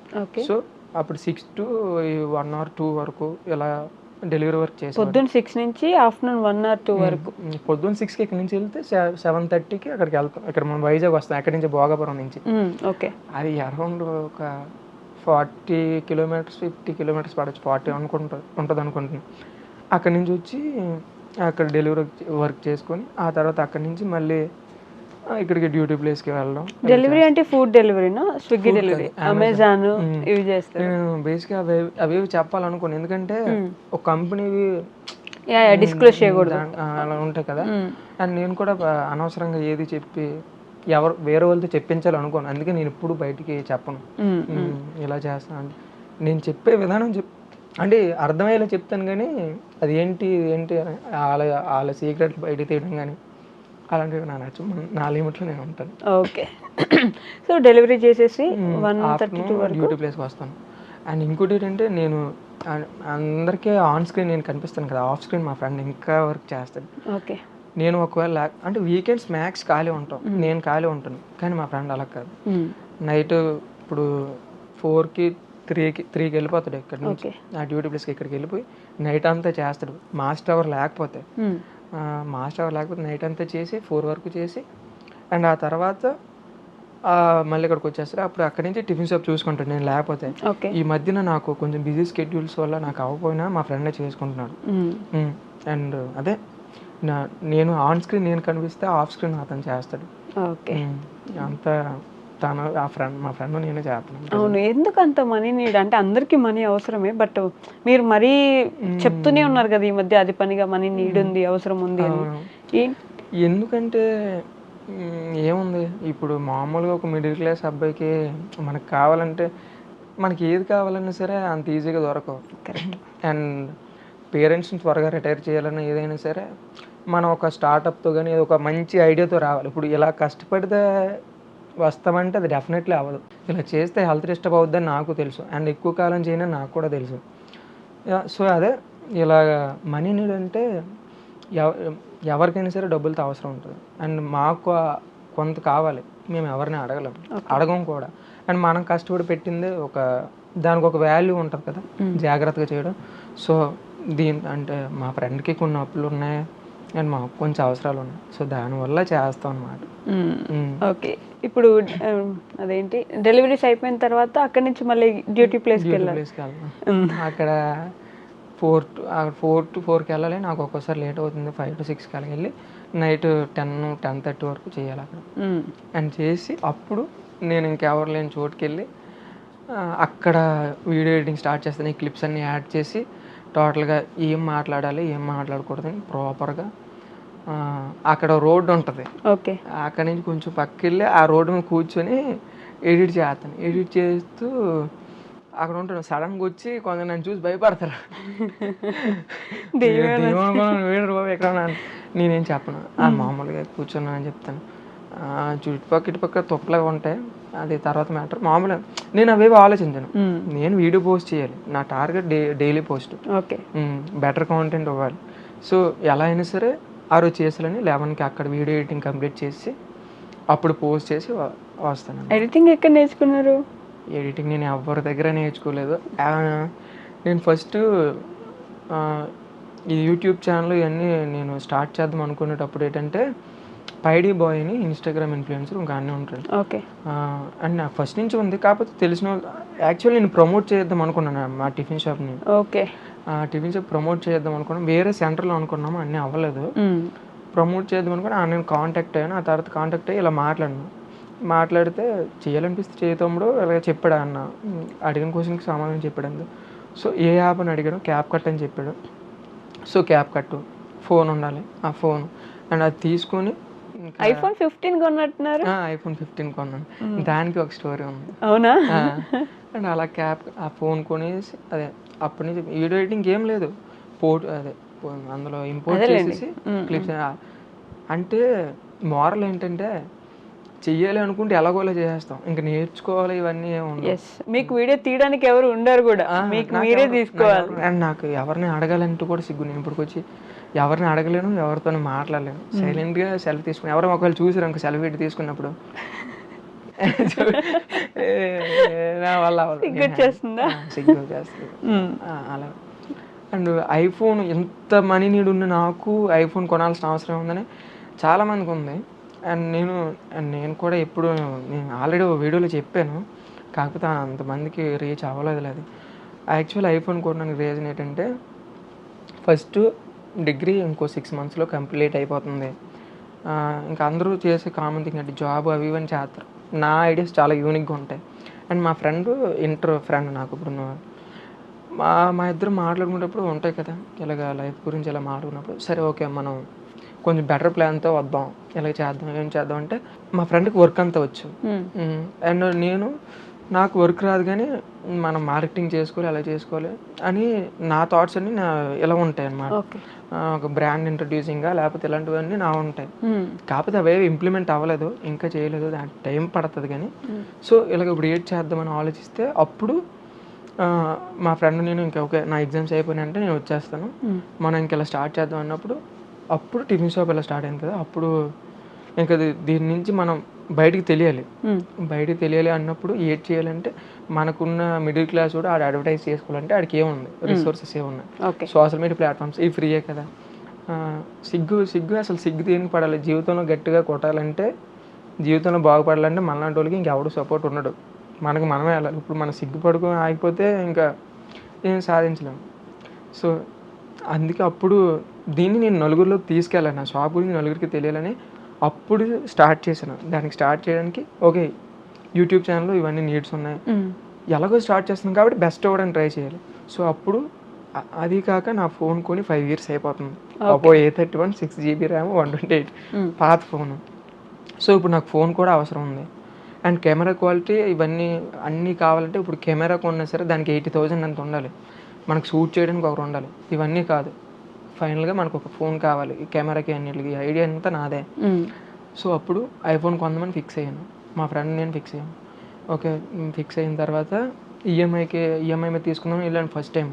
సో అప్పుడు 6 to 1 or 2 వరకు ఇలా డెలివరీ వర్క్ చేసి పొద్దున్న 6 నుంచి ఆఫ్టర్నూన్ 1 or 2 వరకు. పొద్దున్న 6కి ఇక్కడ నుంచి వెళ్తే 7:30కి అక్కడికి వెళ్తాం. ఇక్కడ మనం వైజాగ్ వస్తాం, అక్కడి నుంచి భోగాపురం నుంచి. ఓకే, అది అరౌండ్ ఒక 40 kilometers 50 kilometers పడవచ్చు, 40 ఉంటుంది అనుకుంటున్నాను. అక్కడి నుంచి వచ్చి అక్కడ డెలివరీ వర్క్ చేసుకొని ఆ తర్వాత అక్కడి నుంచి మళ్ళీ ఇక్కడికి డ్యూటీ ప్లేస్కి వెళ్ళడం. డెలివరీ అంటే ఫుడ్ డెలివరీనా, స్విగ్గీ డెలివరీ, అమెజాన్ ఇవి చేస్తారు? నేను బేసిక్గా అవి చెప్పాలనుకోను, ఎందుకంటే ఒక కంపెనీ డిస్క్లోజ్ చేయకూడదు అలా ఉంటాయి కదా. అండ్ నేను కూడా అనవసరంగా ఏది చెప్పి వేరే వాళ్ళతో చెప్పించాలనుకోను, అందుకే నేను ఇప్పుడు బయటికి చెప్పను ఇలా చేస్తాను. నేను చెప్పే విధానం అంటే అర్థమయ్యేలా చెప్తాను, కానీ అది ఏంటి వాళ్ళ సీక్రెట్లు బయట తీయడం కానీ అలాంటివి నా నచ్చు, నా లిమిట్లో నేను ఉంటాను. ఓకే, సో డెలివరీ చేసేసి 1:32 వరకు డ్యూటీ ప్లేస్కి వస్తాను. అండ్ ఇంకోటి ఏంటంటే నేను అందరికీ ఆన్ స్క్రీన్ నేను కనిపిస్తాను కదా, ఆఫ్ స్క్రీన్ మా ఫ్రెండ్ ఇంకా వర్క్ చేస్తాడు. ఓకే, నేను ఒకవేళ అంటే వీకెండ్స్ మ్యాక్స్ ఖాళీ ఉంటాం, నేను ఖాళీ ఉంటాను, కానీ మా ఫ్రెండ్ అలా కాదు. నైట్ ఇప్పుడు 4కి 3కి వెళ్ళిపోతాడు ఇక్కడ నుంచి, ఆ డ్యూటీ ప్లేస్కి ఇక్కడికి వెళ్ళిపోయి నైట్ అంతా చేస్తాడు. మాస్టర్ అవర్ లేకపోతే నైట్ అంతా చేసి 4 వరకు చేసి, అండ్ ఆ తర్వాత మళ్ళీ ఇక్కడికి వచ్చేస్తారు. అప్పుడు అక్కడి నుంచి టిఫిన్ షాప్ చూసుకుంటాను నేను లేకపోతే. ఈ మధ్యన నాకు కొంచెం బిజీ స్కెడ్యూల్స్ వల్ల నాకు అవ్వకపోయినా మా ఫ్రెండే చేసుకుంటున్నాడు. అండ్ అదే నేను ఆన్ స్క్రీన్ నేను కనిపిస్తే ఆఫ్ స్క్రీన్ అతను చేస్తాడు. అంతా మా ఫ్రెండ్ నేనే చేస్తాను. అవును, ఎందుకు అంత మనీ నీడ్ అంటే అందరికీ మనీ అవసరమే, బట్ మీరు మరీ చెప్తూనే ఉన్నారు కదా ఈ మధ్య అది పనిగా మనీ నీడ్ ఉంది, అవసరం ఉంది అని. ఎందుకంటే ఏముంది, ఇప్పుడు మామూలుగా ఒక మిడిల్ క్లాస్ అబ్బాయికి మనకు కావాలంటే మనకి ఏది కావాలన్నా సరే అంత ఈజీగా దొరకవు. అండ్ పేరెంట్స్ని త్వరగా రిటైర్ చేయాలన్నా ఏదైనా సరే మనం ఒక స్టార్టప్తో కానీ ఒక మంచి ఐడియాతో రావాలి. ఇప్పుడు ఇలా కష్టపడితే వస్తామంటే అది డెఫినెట్లీ అవ్వదు. ఇలా చేస్తే హెల్త్ డిస్టర్బ్ అవుద్దని నాకు తెలుసు, అండ్ ఎక్కువ కాలం చేయనని నాకు కూడా తెలుసు. సో అదే ఇలా మనీ నీడ్ అంటే ఎవరికైనా సరే డబ్బులతో అవసరం ఉంటుంది. అండ్ మాకు కొంత కావాలి, మేము ఎవరిని అడగం కూడా. అండ్ మనం కష్టపడి పెట్టిందే దానికి ఒక వాల్యూ ఉంటుంది కదా, జాగ్రత్తగా చేయడం. సో అంటే మా ఫ్రెండ్కి కొన్ని అప్పులు ఉన్నాయి అండ్ మాకు కొంచెం అవసరాలు ఉన్నాయి, సో దానివల్ల చేస్తాం అన్నమాట. ఓకే, ఇప్పుడు అదేంటి డెలివరీస్ అయిపోయిన తర్వాత అక్కడి నుంచి మళ్ళీ డ్యూటీ ప్లేస్కి వెళ్ళాలి. అక్కడ 4 to 4కి వెళ్ళాలి. నాకు ఒక్కోసారి లేట్ అవుతుంది, 5 to 6కి అలాగ వెళ్ళి నైట్ 10-10:30 వరకు చేయాలి అక్కడ. అండ్ చేసి అప్పుడు నేను ఇంకెవరు లేని చోటుకి వెళ్ళి అక్కడ వీడియో ఎడిటింగ్ స్టార్ట్ చేస్తాను. ఈ క్లిప్స్ అన్నీ యాడ్ చేసి టోటల్గా ఏం మాట్లాడాలి ఏం మాట్లాడకూడదని ప్రాపర్గా అక్కడ రోడ్డు ఉంటుంది, ఓకే, అక్కడ నుంచి కొంచెం పక్కకి వెళ్ళి ఆ రోడ్డు మీద కూర్చొని ఎడిట్ చేస్తాను. ఎడిట్ చేస్తూ అక్కడ ఉంటాను. సడన్గా వచ్చి కొంచెం నన్ను చూసి భయపడతారు, ఎక్కడ నేనేం చెప్పను, మామూలుగా కూర్చున్నా అని చెప్తాను. ఇటుపక్క తొప్పలాగా ఉంటాయి, అది తర్వాత మ్యాటర్. మామూలుగా నేను అవేవి ఆలోచించాను, నేను వీడియో పోస్ట్ చేయాలి, నా target daily post, better content ఇవ్వాలి. సో ఎలా అయినా సరే ఆ రోజు చేసాలని 11కి అక్కడ వీడియో ఎడిటింగ్ కంప్లీట్ చేసి అప్పుడు పోస్ట్ చేసి వస్తాను. ఎడిటింగ్ ఎక్కడ నేర్చుకున్నారు? ఎడిటింగ్ నేను ఎవరి దగ్గర నేర్చుకోలేదు. నేను ఫస్ట్ ఈ యూట్యూబ్ ఛానల్ ఇవన్నీ నేను స్టార్ట్ చేద్దాం అనుకునేటప్పుడు ఏంటంటే పైడీ బాయ్ అని ఇన్స్టాగ్రామ్ ఇన్ఫ్లుయెన్సర్ ఇంకా అన్నీ ఉంటాడు. ఓకే. అండ్ నాకు ఫస్ట్ నుంచి ఉంది, కాకపోతే తెలిసిన వాళ్ళు యాక్చువల్లీ నేను ప్రమోట్ చేద్దాం అనుకున్నాను మా టిఫిన్ షాప్ని. ఓకే. టిఫిన్ షాప్ ప్రమోట్ చేద్దాం అనుకున్నాం, వేరే సెంటర్లో అనుకున్నాము, అన్నీ అవ్వలేదు. ప్రమోట్ చేద్దాం అనుకుని నేను కాంటాక్ట్ అయ్యాను. ఆ తర్వాత కాంటాక్ట్ అయ్యి ఇలా మాట్లాడితే చేయాలనిపిస్తే చేయతమ్ముడు ఇలా చెప్పాడు అన్న. అడిగిన క్వశ్చన్కి సమాధానం చెప్పాడు. సో ఏ యాప్ అని అడిగాడు, క్యాప్ కట్ అని చెప్పాడు. సో క్యాప్ కట్టు, ఫోన్ ఉండాలి, ఆ ఫోన్ అండ్ అది తీసుకొని iPhone 15 కొన్నట్టున్నారు. iPhone 15 కొన్నాను. దానికి ఒక స్టోరీ ఉంది. అవునా? అండ్ అలా ఆ ఫోన్ కొనేసి అదే అప్పటి నుంచి వీడియో ఎడిటింగ్ ఏం లేదు, అందులో ఇంపోర్ట్ చేసేసి క్లిప్స్. అంటే మోరల్ ఏంటంటే చెయ్యాలి అనుకుంటే ఎలాగోలా చేసేస్తాం, ఇంకా నేర్చుకోవాలి ఇవన్నీ ఏముంది. మీకు వీడియో తీయడానికి ఎవరు ఉండరు కూడా, మీకు మీరే తీసుకోవాలి. అండ్ నాకు ఎవరిని అడగాలంటూ కూడా సిగ్గు. నేను ఇప్పుడు వచ్చి ఎవరిని అడగలేను, ఎవరితో మాట్లాడలేను, సైలెంట్గా సెల్ఫీ తీసుకుని ఎవరైనా ఒకవేళ చూసారు ఇంకా సెల్ఫీ పెట్టి తీసుకున్నప్పుడు నా వల్ల సిగ్గు వచ్చేస్తుంది. అలా. అండ్ ఐఫోన్ ఎంత మనీ నీడు ఉన్న నాకు ఐఫోన్ కొనాల్సిన అవసరం ఉందని చాలామందికి ఉంది. అండ్ నేను కూడా ఎప్పుడు నేను ఆల్రెడీ వీడియోలో చెప్పాను, కాకపోతే అంతమందికి రీచ్ అవ్వలేదు. అది యాక్చువల్ ఐఫోన్ కొనడానికి రీజన్ ఏంటంటే ఫస్ట్ డిగ్రీ ఇంకో 6 monthsలో కంప్లీట్ అయిపోతుంది. ఇంకా అందరూ చేసే కామన్ థింగ్ అంటే జాబ్ అవి ఇవన్నీ చేస్తారు. నా ఐడియాస్ చాలా యూనిక్గా ఉంటాయి. అండ్ మా ఫ్రెండ్ ఇంటర్ ఫ్రెండ్ నాకు ఇప్పుడు మా ఇద్దరు మాట్లాడుకునేటప్పుడు ఉంటాయి కదా ఇలాగ లైఫ్ గురించి ఇలా మాట్లాడుకున్నప్పుడు, సరే ఓకే మనం కొంచెం బెటర్ ప్లాన్తో వద్దాం, ఇలా చేద్దాం, ఏం చేద్దాం అంటే మా ఫ్రెండ్కి వర్క్ అంతా వచ్చు. అండ్ నాకు వర్క్ రాదు కానీ మనం మార్కెటింగ్ చేసుకోవాలి, అలా చేసుకోవాలి అని నా థాట్స్ అన్నీ ఇలా ఉంటాయి అన్నమాట. ఒక బ్రాండ్ ఇంట్రడ్యూసింగ్గా లేకపోతే ఇలాంటివన్నీ నా ఉంటాయి. కాకపోతే అవేవి ఇంప్లిమెంట్ అవ్వలేదు, ఇంకా చేయలేదు, దానికి టైం పడుతుంది. కానీ సో ఇలాగ ఇప్పుడు ఏడ్ చేద్దామని ఆలోచిస్తే అప్పుడు మా ఫ్రెండ్ నేను ఇంకా ఓకే నా ఎగ్జామ్స్ అయిపోయినాయంటే నేను వచ్చేస్తాను, మనం ఇంక ఇలా స్టార్ట్ చేద్దాం అన్నప్పుడు అప్పుడు టిఫిన్ షాప్ ఇలా స్టార్ట్ అయింది కదా. అప్పుడు ఇంకా దీని నుంచి మనం బయటికి తెలియాలి అన్నప్పుడు ఏడ్ చేయాలంటే మనకున్న మిడిల్ క్లాస్ కూడా ఆడ అడ్వర్టైజ్ చేసుకోవాలంటే ఆడికి ఏముంది, రిసోర్సెస్ ఏమున్నాయి, సోషల్ మీడియా ప్లాట్ఫామ్స్ ఇవి ఫ్రీయే కదా. సిగ్గు అసలు సిగ్గు దేనికి పడాలి, జీవితంలో గట్టిగా కొట్టాలంటే, జీవితంలో బాగుపడాలంటే మనలాంటి వాళ్ళకి ఇంకెవడు సపోర్ట్ ఉండడు, మనమే వెళ్ళాలి. ఇప్పుడు మన సిగ్గు పడుకొని ఆగిపోతే ఇంకా ఏం సాధించలేము. సో అందుకే అప్పుడు దీన్ని నేను నలుగురిలోకి తీసుకెళ్ళాను, నా షాప్ గురించి నలుగురికి తెలియాలని అప్పుడు స్టార్ట్ చేశాను. దానికి స్టార్ట్ చేయడానికి ఓకే యూట్యూబ్ ఛానల్లో ఇవన్నీ నీడ్స్ ఉన్నాయి, ఎలాగో స్టార్ట్ చేస్తున్నాం కాబట్టి బెస్ట్ అవ్వడానికి ట్రై చేయాలి. సో అప్పుడు అది కాక నా ఫోన్ కొని 5 years అయిపోతుంది. Oppo A31 6GB RAM 128 పాత ఫోను. సో ఇప్పుడు నాకు ఫోన్ కూడా అవసరం ఉంది. అండ్ కెమెరా క్వాలిటీ ఇవన్నీ అన్నీ కావాలంటే ఇప్పుడు కెమెరా కొన్నా సరే దానికి 80,000 అంత ఉండాలి, మనకు షూట్ చేయడానికి ఒకరు ఉండాలి. ఇవన్నీ కాదు, ఫైనల్గా మనకు ఒక ఫోన్ కావాలి, ఈ కెమెరాకి అన్నిటికి ఐడియా అంతా నాదే. సో అప్పుడు ఐఫోన్ కొందామని ఫిక్స్ అయ్యాను, మా ఫ్రెండ్ నేను ఫిక్స్ అయ్యాను. ఓకే ఫిక్స్ అయిన తర్వాత ఈఎంఐ మీద తీసుకుందాం వెళ్ళాను ఫస్ట్ టైం.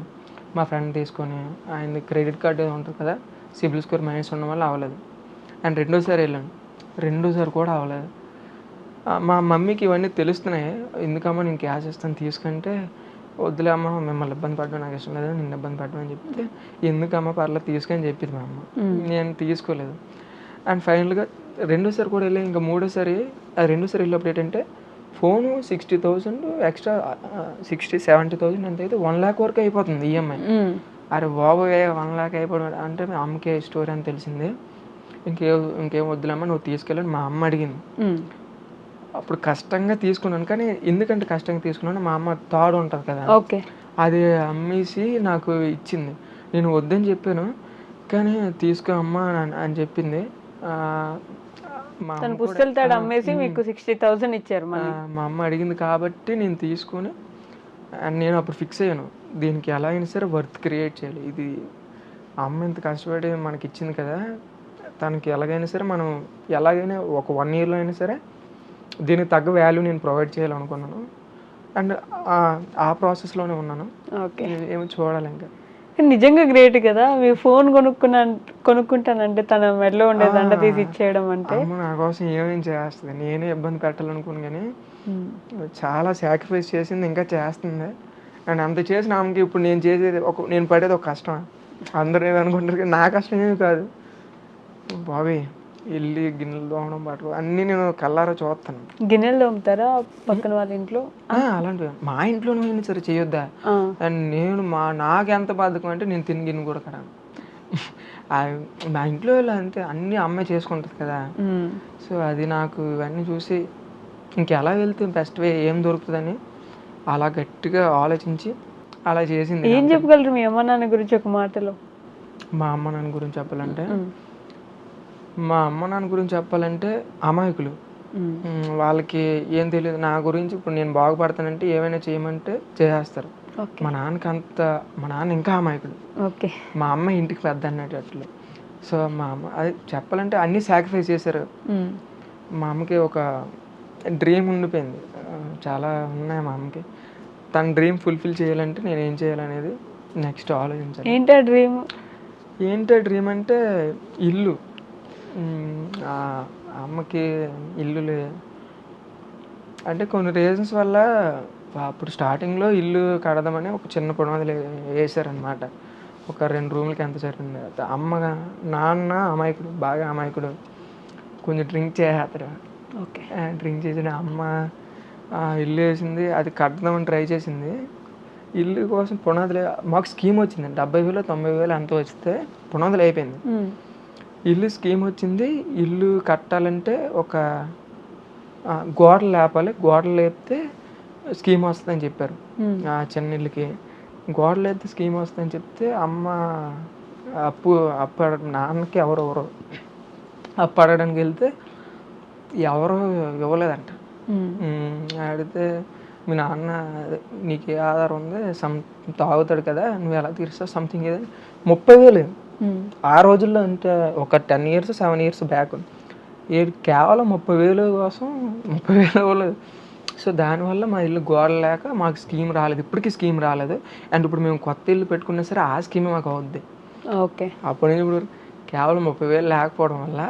మా ఫ్రెండ్ తీసుకొని ఆయన క్రెడిట్ కార్డు ఉంటుంది కదా, సిబిల్ స్కోర్ మైనస్ ఉండడం వల్ల అవ్వలేదు. అండ్ రెండోసారి వెళ్ళాను, రెండోసారి కూడా అవ్వలేదు. మా మమ్మీకి ఇవన్నీ తెలుస్తున్నాయి, ఎందుకమ్మా నేను క్యాష్ ఇస్తాను తీసుకుంటే, వద్దులే అమ్మ మిమ్మల్ని ఇబ్బంది పడడం నాకు ఇష్టం లేదు, నిన్ను ఇబ్బంది పడడం అని చెప్తే, ఎందుకమ్మా పర్లేదు తీసుకొని చెప్పింది మా అమ్మ. నేను తీసుకోలేదు. అండ్ ఫైనల్గా రెండోసారి కూడా వెళ్ళి ఇంకా మూడోసారి వెళ్ళినప్పుడు ఏంటంటే ఫోను 60,000 ఎక్స్ట్రా 70,000 ఎంత అయితే 1 lakh వరకు అయిపోతుంది ఈఎంఐ. అరే బాబు 1 lakh అయిపోవడం అంటే మా అమ్మకే స్టోరీ అని తెలిసింది. ఇంకేం వద్దులేమ్మా నువ్వు తీసుకెళ్ళని మా అమ్మ అడిగింది. అప్పుడు కష్టంగా తీసుకున్నాను, కానీ ఎందుకంటే కష్టంగా తీసుకున్నాను, మా అమ్మ తాడు ఉంటుంది కదా అది అమ్మేసి నాకు ఇచ్చింది. నేను వద్దని చెప్పాను కానీ తీసుకో అమ్మ అని చెప్పింది. పుస్తకాలు అమ్మేసి మీకు 60,000 ఇచ్చారు. మా అమ్మ అడిగింది కాబట్టి నేను తీసుకొని నేను అప్పుడు ఫిక్స్ అయ్యాను, దీనికి ఎలా అయినా సరే వర్త్ క్రియేట్ చేయాలి. ఇది అమ్మ ఇంత కష్టపడి మనకి ఇచ్చింది కదా, తనకి ఎలాగైనా సరే మనం ఎలాగైనా ఒక 1 yearలో అయినా సరే దీనికి తగ్గ వాల్యూ నేను ప్రొవైడ్ చేయాలనుకున్నాను. అండ్ ఆ ప్రాసెస్లోనే ఉన్నాను. ఏమో చూడాలి ఇంకా. నిజంగా గ్రేట్ కదా, మీ ఫోన్ కొనుక్కుంటానంటే తన మెడలో ఉండే దండ తీసి ఇచ్చేయడం అంటే. నా కోసం ఏమేం చేస్తుంది, నేనే ఇబ్బంది పెట్టాలనుకున్నాను కానీ చాలా సాక్రిఫైస్ చేసింది, ఇంకా చేస్తుంది. అండ్ అంత చేసిన ఆమెకి ఇప్పుడు నేను చేసేది నేను పడేది ఒక కష్టం. అందరూ ఏమనుకుంటారు కానీ నా కష్టం ఏమి కాదు బాబీ, వెళ్ళి గిన్నెలు తోమడం పట్టుకో అన్నీ నేను కల్లారా చూస్తాను. గిన్నెలు తోముతారా పక్కన వాళ్ళ ఇంట్లో? అలాంటివి మా ఇంట్లోనే అయినా సరే చేయొద్దా? అండ్ నేను నాకు ఎంత బాధకం అంటే నేను తిని గిన్నె కూడా కడాను. మా ఇంట్లో ఇలా అంతే, అన్నీ అమ్మాయి చేసుకుంటుంది కదా. సో అది నాకు ఇవన్నీ చూసి ఇంకెలా వెళ్తే బెస్ట్ వే ఏం దొరుకుతుందని అలా గట్టిగా ఆలోచించి అలా చేసింది. ఏం చెప్పగలరు మీ అమ్మ నాన్న గురించి ఒక మాటలో? మా అమ్మ నాన్న గురించి చెప్పాలంటే అమాయకులు. వాళ్ళకి ఏం తెలియదు నా గురించి. ఇప్పుడు నేను బాగుపడతానంటే ఏమైనా చేయమంటే చేసేస్తారు. మా నాన్న ఇంకా అమాయకుడు. మా అమ్మ ఇంటికి పెద్ద అన్నట్లు. సో మా అమ్మ అది చెప్పాలంటే అన్నీ సాక్రిఫైస్ చేశారు. మా అమ్మకి ఒక డ్రీమ్ ఉండిపోయింది, చాలా ఉన్నాయి మా అమ్మకి. తన డ్రీమ్ ఫుల్ఫిల్ చేయాలంటే నేను ఏం చేయాలనేది నెక్స్ట్ ఆలోచించాను. ఏంటో డ్రీమ్ అంటే ఇల్లు. అమ్మకి ఇల్లు అంటే కొన్ని రీజన్స్ వల్ల అప్పుడు స్టార్టింగ్లో ఇల్లు కడదామని ఒక చిన్న పునాదులు వేసారనమాట. ఒక 2 రూమ్లకి ఎంత జరిగింది. నాన్న అమాయకుడు, బాగా అమాయకుడు, కొంచెం డ్రింక్ చేసేస్తాడు. డ్రింక్ చేసిన అమ్మ ఇల్లు వేసింది, అది కడదామని ట్రై చేసింది. ఇల్లు కోసం పునాదులు మాకు స్కీమ్ వచ్చింది, 70,000 90,000 అంత వస్తే పునాదులు అయిపోయింది. ఇల్లు స్కీమ్ వచ్చింది. ఇల్లు కట్టాలంటే ఒక గోడలు లేపాలి, గోడలు లేపితే స్కీమ్ వస్తుందని చెప్పారు. చిన్న ఇల్లుకి గోడలు లేపితే స్కీమ్ వస్తుందని చెప్తే అమ్మ అప్పు నాన్నకి ఎవరెవరో అప్పు అడగడానికి వెళ్తే ఎవరు ఇవ్వలేదంట. అడిగితే మీ నాన్న నీకు ఏ ఆధారం ఉంది, తాగుతాడు కదా, నువ్వు ఎలా తీరుస్తావు సంథింగ్ ఏదని 30,000. ఆ రోజుల్లో అంటే ఒక 10 years 7 years బ్యాక్ కేవలం 30,000 కోసం 30,000 ఇవ్వలేదు. సో దానివల్ల మా ఇల్లు గోడలు లేక మాకు స్కీమ్ రాలేదు, ఇప్పటికీ స్కీమ్ రాలేదు. అండ్ ఇప్పుడు మేము కొత్త ఇల్లు పెట్టుకున్నా సరే ఆ స్కీమే మాకు అవుద్ది. అప్పటి నుంచి ఇప్పుడు కేవలం 30,000 లేకపోవడం వల్ల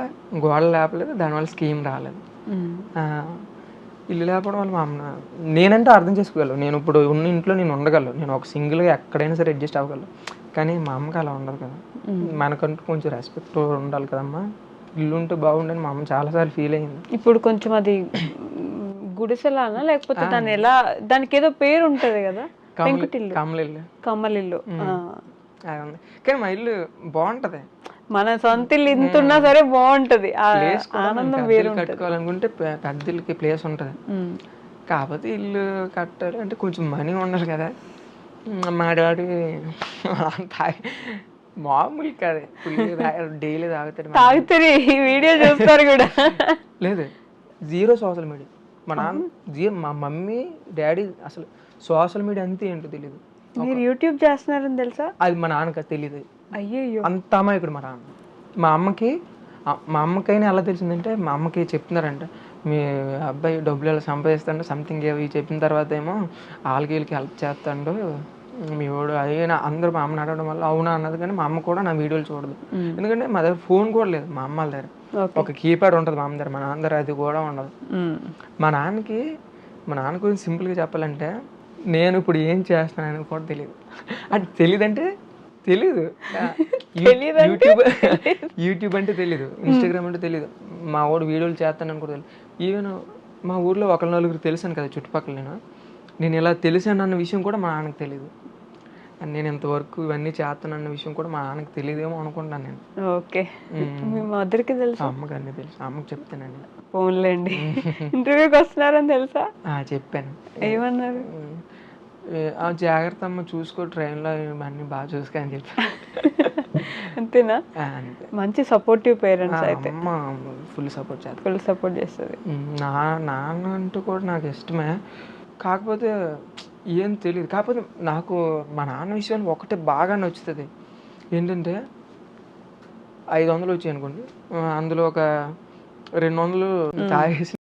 గోడలు లేపలేదు, దానివల్ల స్కీమ్ రాలేదు. ఇల్లు లేకపోవడం వల్ల మా అమ్మ నేనంటే అర్థం చేసుకోగలను, నేను ఇప్పుడు ఉన్న ఇంట్లో నేను ఉండగలను, నేను ఒక సింగిల్గా ఎక్కడైనా సరే అడ్జస్ట్ అవ్వగలను. కానీ మా అమ్మకి అలా ఉండదు కదా, మనకంటూ కొంచెం రెస్పెక్ట్ ఉండాలి కదమ్మా, ఇల్లు ఉంటే బాగుండని మా అమ్మ చాలాసార్లు ఫీల్ అయింది. ఇప్పుడు కొంచెం అది గుడిసెలానా లేకపోతే దాన్ని ఎలా, దానికి ఏదో పేరు ఉంటది కదా, కమ్మలిల్లు. కానీ మా ఇల్లు బాగుంటది, మన సొంత ఇల్లు ఇంత ఉన్నా సరే బాగుంటది, ఆనందం వేరు. కట్టుకోవాలనుకుంటే పెద్దలకి ప్లేస్ ఉంటది, కాకపోతే ఇల్లు కట్టాలి అంటే కొంచెం మనీ ఉండాలి కదా. మా డాడీ మామూలు కాదే, డైలీ తాగుతారు, ఈ వీడియో చూస్తారు కూడా. లేదు, 0 సోషల్ మీడియా. మా నాన్న మా మమ్మీ డాడీ అసలు సోషల్ మీడియా అంతే ఏంటో తెలియదు. మీరు యూట్యూబ్ చేస్తున్నారని తెలుసా? అది మా నాన్నకి తెలియదు. అయ్యో, అంత అమాయకుడు మా నాన్న. మా అమ్మకైనా ఎలా తెలిసిందంటే, మా అమ్మకి చెప్తున్నారంట మీ అబ్బాయి డబ్బులు ఎలా సంపాదిస్తాడు సంథింగ్ ఇవి చెప్పిన తర్వాత ఏమో వాళ్ళకి వీళ్ళకి హెల్ప్ చేస్తాడు మీ వాడు అయినా అందరూ మా అమ్మని అడగడం వల్ల అవునా అన్నది. కానీ మా అమ్మ కూడా నా వీడియోలు చూడదు, ఎందుకంటే మా దగ్గర ఫోన్ కూడా లేదు. మా అమ్మ దగ్గర ఒక కీప్యాడ్ ఉంటుంది మా అమ్మ దగ్గర, మా నాన్న దగ్గర అది కూడా ఉండదు. మా నాన్న గురించి సింపుల్గా చెప్పాలంటే, నేను ఇప్పుడు ఏం చేస్తున్నానని కూడా తెలియదు. అది తెలియదంటే తెలీదు, యూట్యూబ్ అంటే తెలీదు, ఇన్స్టాగ్రామ్ అంటే తెలీదు, మా వాడు వీడియోలు చేస్తానని కూడా తెలియదు. ఈవెన్ మా ఊర్లో 1-4 తెలిసాను కదా చుట్టుపక్కల, నేను ఇలా తెలిసాను అన్న విషయం కూడా మా నాన్నకి తెలీదు. అండ్ నేను ఇంతవరకు ఇవన్నీ చేస్తానన్న విషయం కూడా మా నాన్నకి తెలియదేమో అనుకుంటాను నేను. ఓకే, మీ మదర్కి తెలుసు? అమ్మకి అన్నీ తెలుసు, అమ్మకి చెప్తానండి. ఫోన్లేండి, ఇంటర్వ్యూకి వస్తున్నారని తెలుసా? చెప్పాను. ఏమన్నారు? జాగ్రత్త అమ్మ, చూసుకో, ట్రైన్లో అన్నీ బాగా చూసుకో అని చెప్పి. అంతేనా? అంతే. మంచి సపోర్టివ్ పేరెంట్స్ అయితే. అమ్మ ఫుల్ సపోర్ట్ చేస్తుంది. నాన్న అంటూ కూడా నాకు ఇష్టమే, కాకపోతే ఏం తెలియదు. కాకపోతే నాకు మా నాన్న విషయాన్ని ఒకటే బాగా నచ్చుతుంది, ఏంటంటే 500 వచ్చాయి అనుకోండి, అందులో ఒక 200 తాగేసి